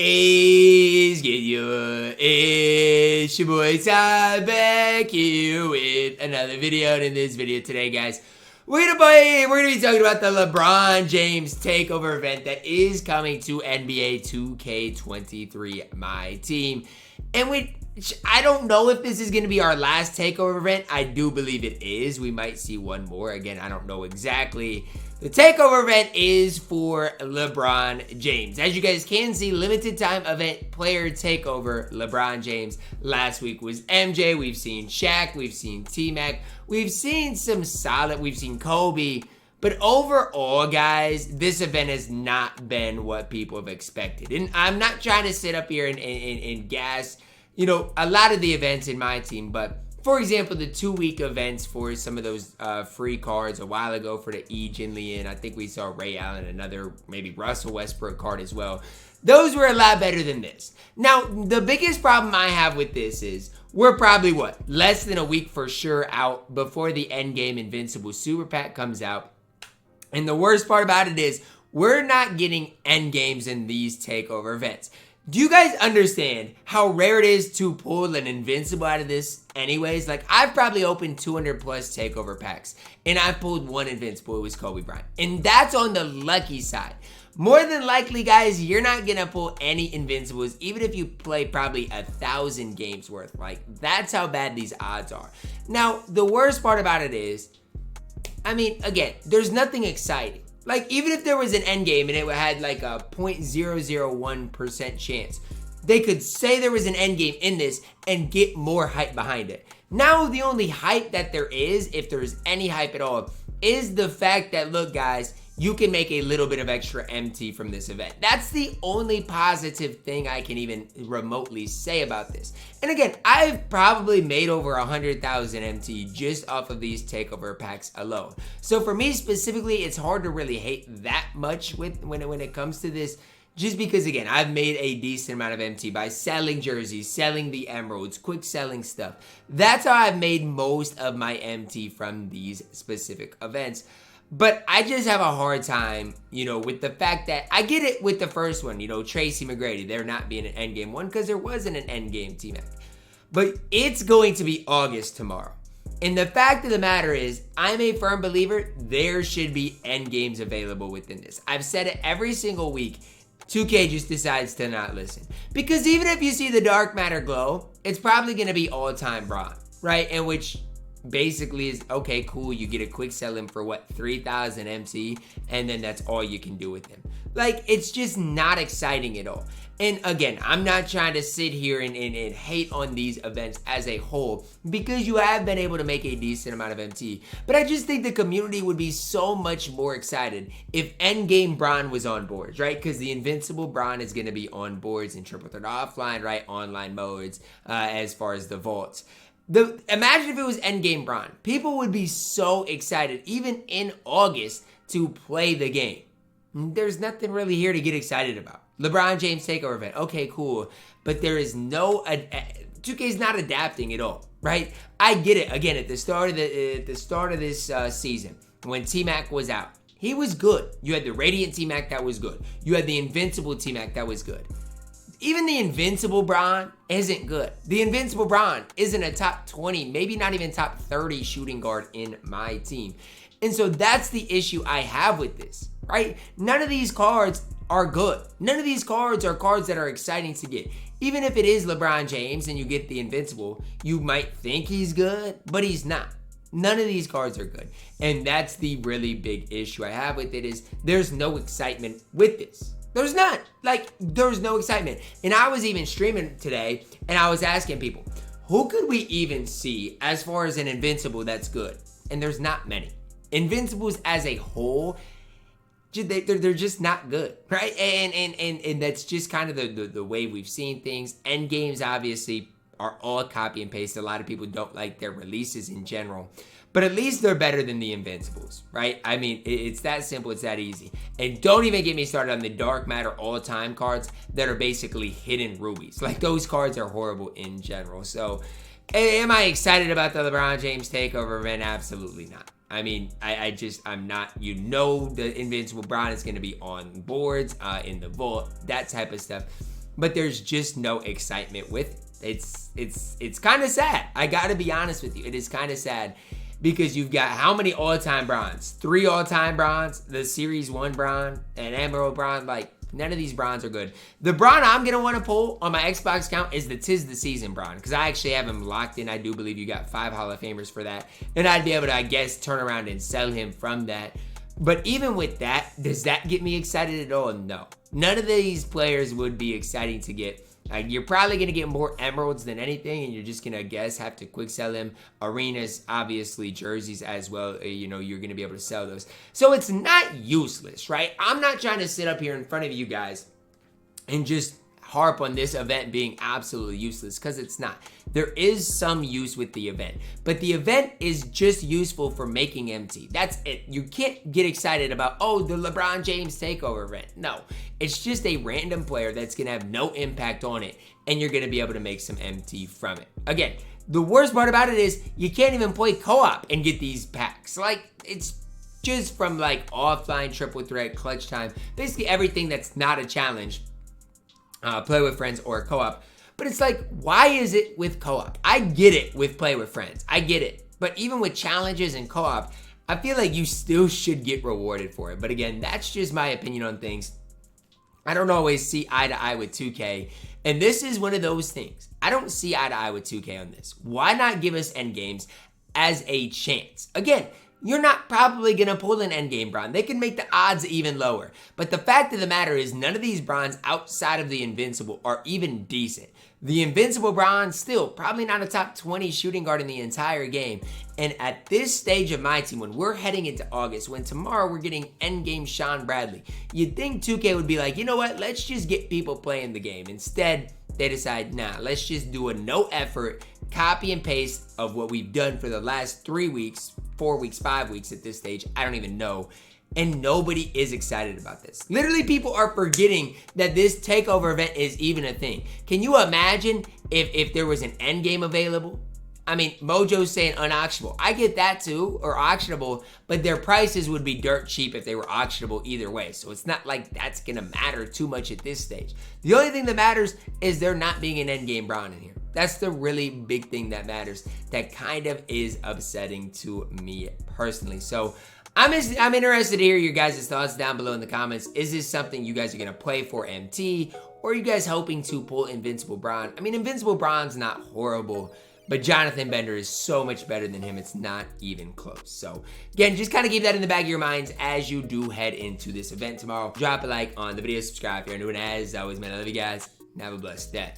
is get you. It's your boy Ty back here with another video. And in this video today, guys, we're gonna be talking about the LeBron James takeover event that is coming to NBA 2K23 MyTEAM. And I don't know if this is going to be our last takeover event. I do believe it is. We might see one more. Again, I don't know exactly. The takeover event is for LeBron James. As you guys can see, limited time event player takeover LeBron James. Last week was MJ. We've seen Shaq. We've seen T-Mac. We've seen some solid. We've seen Kobe. But overall, guys, this event has not been what people have expected. And I'm not trying to sit up here and gas, you know, a lot of the events in my team. But for example, the 2-week events for some of those free cards a while ago for the Jinlian. I think we saw Ray Allen, another maybe Russell Westbrook card as well. Those were a lot better than this. Now, the biggest problem I have with this is we're probably, less than a week for sure out before the Endgame Invincible Super Pack comes out. And the worst part about it is we're not getting end games in these takeover events. Do you guys understand how rare it is to pull an invincible out of this anyways? Like, I've probably opened 200 plus takeover packs and I've pulled one invincible. It was Kobe Bryant. And that's on the lucky side. More than likely, guys, you're not going to pull any invincibles, even if you play probably 1,000 games worth. Like, that's how bad these odds are. Now, the worst part about it is, I mean, again, there's nothing exciting. Like, even if there was an end game and it had like a 0.001% chance, they could say there was an end game in this and get more hype behind it. Now, the only hype that there is, if there's any hype at all, is the fact that, look, guys, you can make a little bit of extra MT from this event. That's the only positive thing I can even remotely say about this. And again, I've probably made over 100,000 MT just off of these takeover packs alone. So for me specifically, it's hard to really hate that much when it comes to this. Just because, again, I've made a decent amount of MT by selling jerseys, selling the emeralds, quick selling stuff. That's how I've made most of my MT from these specific events. But I just have a hard time, you know, with the fact that I get it with the first one, you know, Tracy McGrady, there not being an endgame one because there wasn't an endgame T-Mac. But it's going to be August tomorrow. And the fact of the matter is, I'm a firm believer there should be endgames available within this. I've said it every single week. 2K just decides to not listen. Because even if you see the dark matter glow, it's probably going to be all-time Braun, right? In which basically is, okay, cool, you get a quick sell him for 3,000 MT, and then that's all you can do with him. Like, it's just not exciting at all. And again, I'm not trying to sit here and hate on these events as a whole, because you have been able to make a decent amount of MT. But I just think the community would be so much more excited if Endgame Braun was on boards, right? Because the Invincible Braun is going to be on boards in Triple Threat Offline, right? Online modes, as far as the vaults. Imagine if it was Endgame Braun. People would be so excited, even in August, to play the game. There's nothing really here to get excited about. LeBron James takeover event. Okay, cool. But there is no 2K's not adapting at all, right? I get it. Again, at the start of this season, when T-Mac was out, he was good. You had the Radiant T-Mac that was good. You had the Invincible T-Mac that was good. Even the Invincible Braun isn't good. The Invincible Braun isn't a top 20, maybe not even top 30 shooting guard in my team. And so that's the issue I have with this, right? None of these cards are good. None of these cards are cards that are exciting to get. Even if it is LeBron James and you get the Invincible, you might think he's good, but he's not. None of these cards are good. And that's the really big issue I have with it, is there's no excitement with this. There's not. Like, there's no excitement. And I was even streaming today, and I was asking people, who could we even see as far as an Invincible that's good? And there's not many. Invincibles as a whole, they're just not good, right? And that's just kind of the way we've seen things. End games, obviously, are all copy and paste. A lot of people don't like their releases in general. But at least they're better than the Invincibles, right? I mean, it's that simple, it's that easy. And don't even get me started on the Dark Matter all-time cards that are basically hidden rubies. Like, those cards are horrible in general. So, am I excited about the LeBron James takeover event? Absolutely not. I mean, I'm not, you know, the Invincible Braun is going to be on boards, in the vault, that type of stuff. but there's just no excitement with it. It's kind of sad. I gotta be honest with you. It is kind of sad because you've got how many all-time bronze? 3 all-time bronze, the Series 1 bronze, and Emerald bronze. Like, none of these bronze are good. The bronze I'm gonna want to pull on my Xbox account is the Tis the Season bronze, because I actually have him locked in. I do believe you got 5 Hall of Famers for that, and I'd be able to, I guess, turn around and sell him from that. But even with that, does that get me excited at all? No. None of these players would be exciting to get. You're probably going to get more emeralds than anything, and you're just going to, I guess, have to quick sell them. Arenas, obviously, jerseys as well. You know, you're going to be able to sell those. So it's not useless, right? I'm not trying to sit up here in front of you guys and just harp on this event being absolutely useless, because it's not. There is some use with the event, but the event is just useful for making MT. That's it. You can't get excited about, oh, the LeBron James takeover event. No, it's just a random player that's gonna have no impact on it, and you're gonna be able to make some MT from it. Again, the worst part about it is you can't even play co-op and get these packs. Like, it's just from like offline triple threat, clutch time, basically everything that's not a challenge. Play with friends or co-op. But it's like, why is it with co-op? I get it with play with friends. I get it. But even with challenges and co-op, I feel like you still should get rewarded for it. But again, that's just my opinion on things. I don't always see eye to eye with 2K. And this is one of those things. I don't see eye to eye with 2K on this. Why not give us endgames as a chance? Again, you're not probably going to pull an endgame bronze. They can make the odds even lower. But the fact of the matter is none of these bronze outside of the invincible are even decent. The invincible bronze, still probably not a top 20 shooting guard in the entire game. And at this stage of my team, when we're heading into August, when tomorrow we're getting endgame Shawn Bradley, you'd think 2K would be like, you know what, let's just get people playing the game. Instead, they decide, nah, let's just do a no effort, copy and paste of what we've done for the last 3 weeks, 4 weeks, 5 weeks at this stage. I don't even know. And nobody is excited about this. Literally, people are forgetting that this takeover event is even a thing. Can you imagine if there was an end game available? I mean, Mojo's saying unauctionable. I get that too, or auctionable, but their prices would be dirt cheap if they were auctionable either way. So it's not like that's gonna matter too much at this stage. The only thing that matters is there not being an end game Braun in here. That's the really big thing that matters. That kind of is upsetting to me personally. So I'm interested to hear your guys' thoughts down below in the comments. Is this something you guys are gonna play for MT, or are you guys hoping to pull Invincible Braun? I mean, Invincible Braun's not horrible, but Jonathan Bender is so much better than him. It's not even close. So again, just kind of keep that in the back of your minds as you do head into this event tomorrow. Drop a like on the video, subscribe if you're new, and as always, man, I love you guys, and have a blessed day.